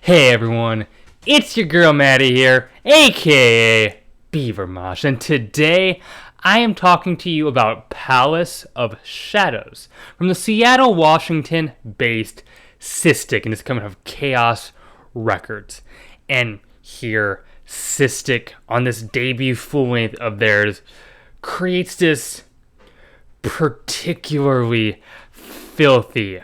Hey everyone, it's your girl Maddie here, aka Beaver Mosh, and today I am talking to you about Palace of Shadows from the Seattle, Washington based Cystic, and it's coming out of Chaos Records. And here, Cystic, on this debut full length of theirs, creates this particularly filthy,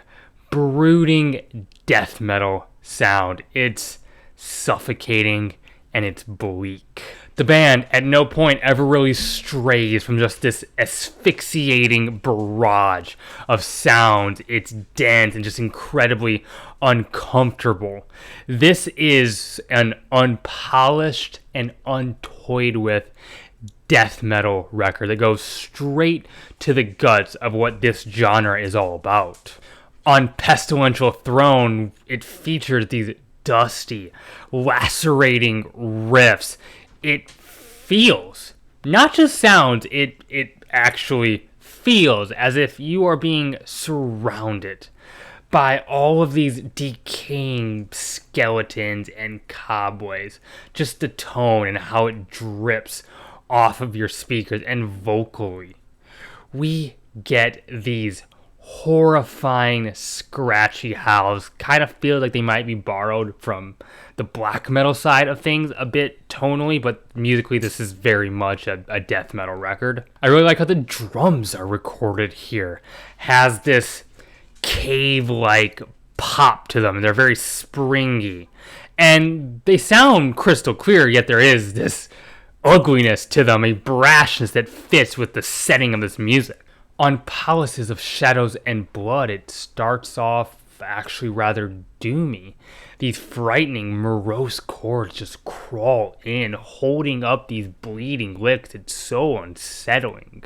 brooding death metal sound. It's suffocating and it's bleak. The band at no point ever really strays from just this asphyxiating barrage of sounds. It's dense and just incredibly uncomfortable. This is an unpolished and untoyed with death metal record that goes straight to the guts of what this genre is all about. On Pestilential Throne, it features these dusty, lacerating riffs. It feels, not just sounds, it actually feels as if you are being surrounded by all of these decaying skeletons and cobwebs. Just the tone and how it drips off of your speakers and vocally. We get these horrifying, scratchy howls. Kind of feel like they might be borrowed from the black metal side of things a bit tonally, but musically this is very much a death metal record. I really like how the drums are recorded here. Has this cave-like pop to them. They're very springy. And they sound crystal clear, yet there is this ugliness to them, a brashness that fits with the setting of this music. On Palaces of Shadows and Blood, it starts off actually rather doomy. These frightening, morose chords just crawl in, holding up these bleeding licks. It's so unsettling.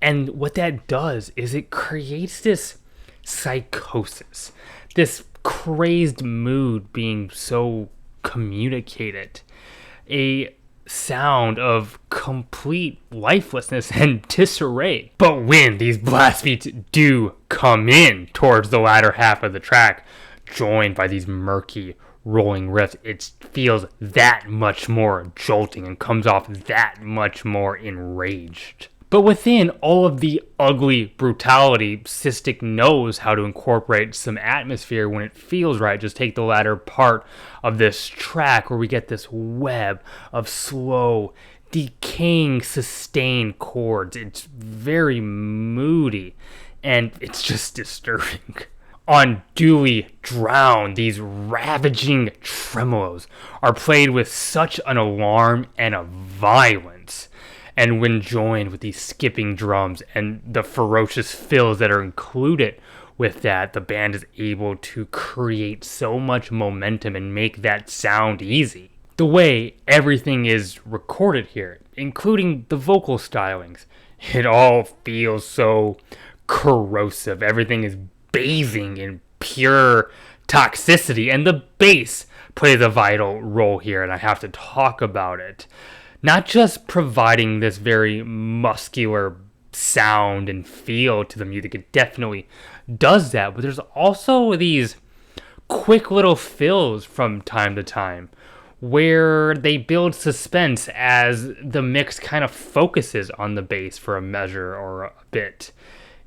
And what that does is it creates this psychosis, this crazed mood being so communicated. A sound of complete lifelessness and disarray. But when these blast beats do come in towards the latter half of the track, joined by these murky rolling riffs, it feels that much more jolting and comes off that much more enraged. But within all of the ugly brutality, Cystic knows how to incorporate some atmosphere when it feels right. Just take the latter part of this track where we get this web of slow, decaying, sustained chords. It's very moody, and it's just disturbing. On Duly Drown, these ravaging tremolos are played with such an alarm and a violence. And when joined with these skipping drums and the ferocious fills that are included with that, the band is able to create so much momentum and make that sound easy. The way everything is recorded here, including the vocal stylings, it all feels so corrosive. Everything is bathing in pure toxicity, and the bass plays a vital role here, and I have to talk about it. Not just providing this very muscular sound and feel to the music, it definitely does that, but there's also these quick little fills from time to time where they build suspense as the mix kind of focuses on the bass for a measure or a bit.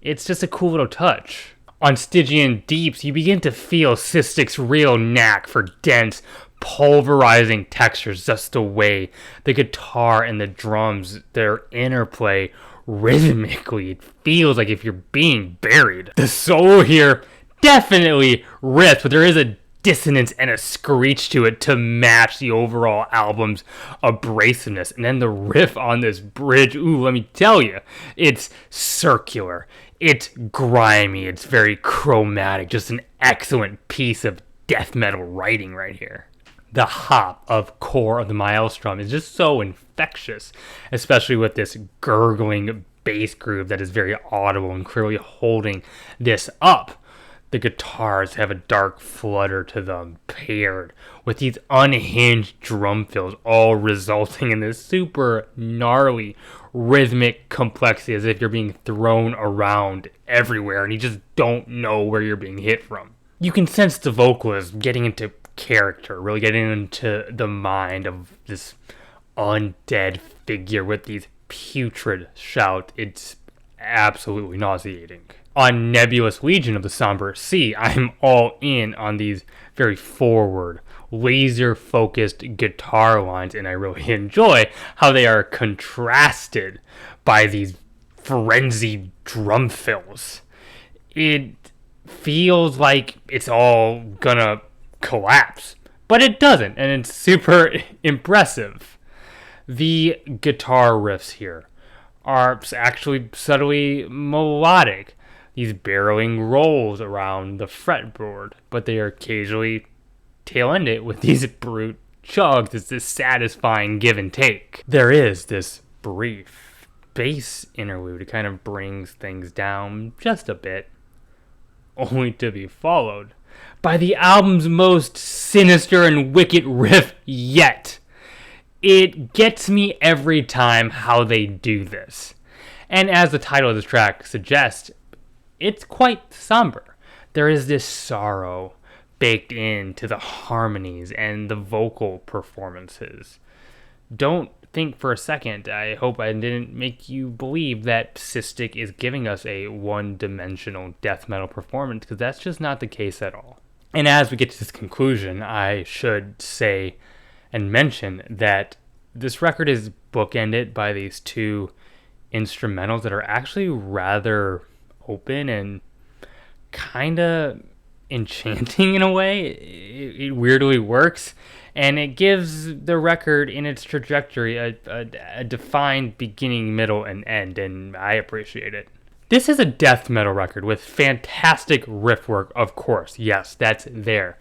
It's just a cool little touch. On Stygian Deeps, you begin to feel Cystic's real knack for dense, pulverizing textures, just the way the guitar and the drums, their interplay rhythmically. It feels like if you're being buried. The solo here definitely rips, but there is a dissonance and a screech to it to match the overall album's abrasiveness. And then the riff on this bridge, ooh, let me tell you, it's circular, it's grimy, it's very chromatic, just an excellent piece of death metal writing right here. The hop of Core of the Maelstrom is just so infectious, especially with this gurgling bass groove that is very audible and clearly holding this up. The guitars have a dark flutter to them, paired with these unhinged drum fills, all resulting in this super gnarly rhythmic complexity, as if you're being thrown around everywhere and you just don't know where you're being hit from. You can sense the vocalist getting into character, really getting into the mind of this undead figure with these putrid shouts. It's absolutely nauseating. On Nebulous Legion of the Somber Sea, I'm all in on these very forward, laser-focused guitar lines, and I really enjoy how they are contrasted by these frenzied drum fills. It feels like it's all gonna collapse, but it doesn't, and it's super impressive. The guitar riffs here are actually subtly melodic. These barreling rolls around the fretboard, but they are occasionally tail-ended with these brute chugs. It's this satisfying give and take. There is this brief bass interlude. It kind of brings things down just a bit, only to be followed by the album's most sinister and wicked riff yet. It gets me every time how they do this. And as the title of the track suggests, it's quite somber. There is this sorrow baked into the harmonies and the vocal performances. Don't think for a second, I hope I didn't make you believe that Cystic is giving us a one-dimensional death metal performance, because that's just not the case at all. And as we get to this conclusion, I should say and mention that this record is bookended by these two instrumentals that are actually rather open and kind of enchanting in a way. It weirdly works, and it gives the record in its trajectory a defined beginning, middle, and end, and I appreciate it. This is a death metal record with fantastic riff work, of course. Yes, that's there.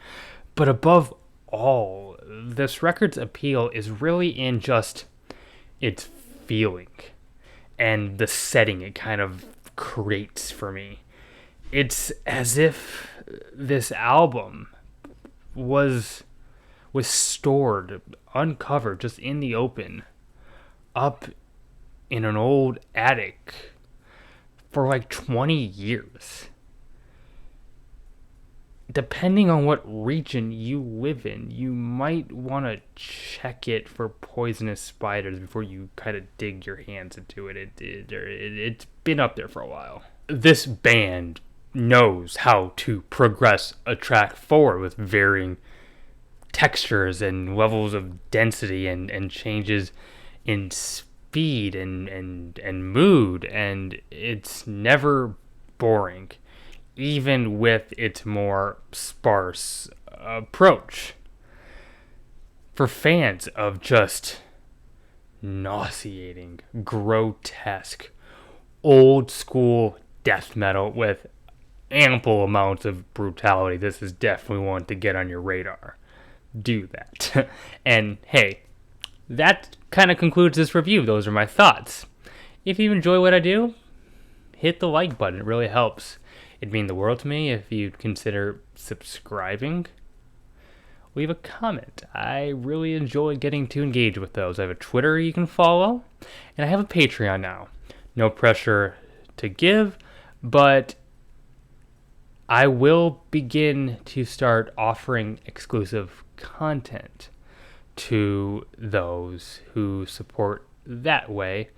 But above all, this record's appeal is really in just its feeling and the setting it kind of creates for me. It's as if this album was stored, uncovered, just in the open, up in an old attic for like 20 years. Depending on what region you live in, you might want to check it for poisonous spiders before you kind of dig your hands into it. It's been up there for a while. This band knows how to progress a track forward with varying textures and levels of density and changes in speed and mood, and it's never boring, even with its more sparse approach. For fans of just nauseating, grotesque, old school death metal with ample amounts of brutality, this is definitely one to get on your radar. Do that. And hey, that kind of concludes this review. Those are my thoughts. If you enjoy what I do, hit the like button. It really helps. It'd mean the world to me if you'd consider subscribing. Leave a comment. I really enjoy getting to engage with those. I have a Twitter you can follow, and I have a Patreon now. No pressure to give, but I will begin to start offering exclusive content to those who support that way.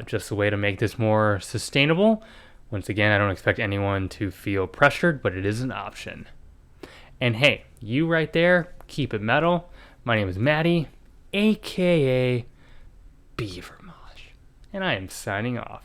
Just a way to make this more sustainable. Once again, I don't expect anyone to feel pressured, but it is an option. And hey, you right there, keep it metal. My name is Maddie, aka Beavermosh, and I am signing off.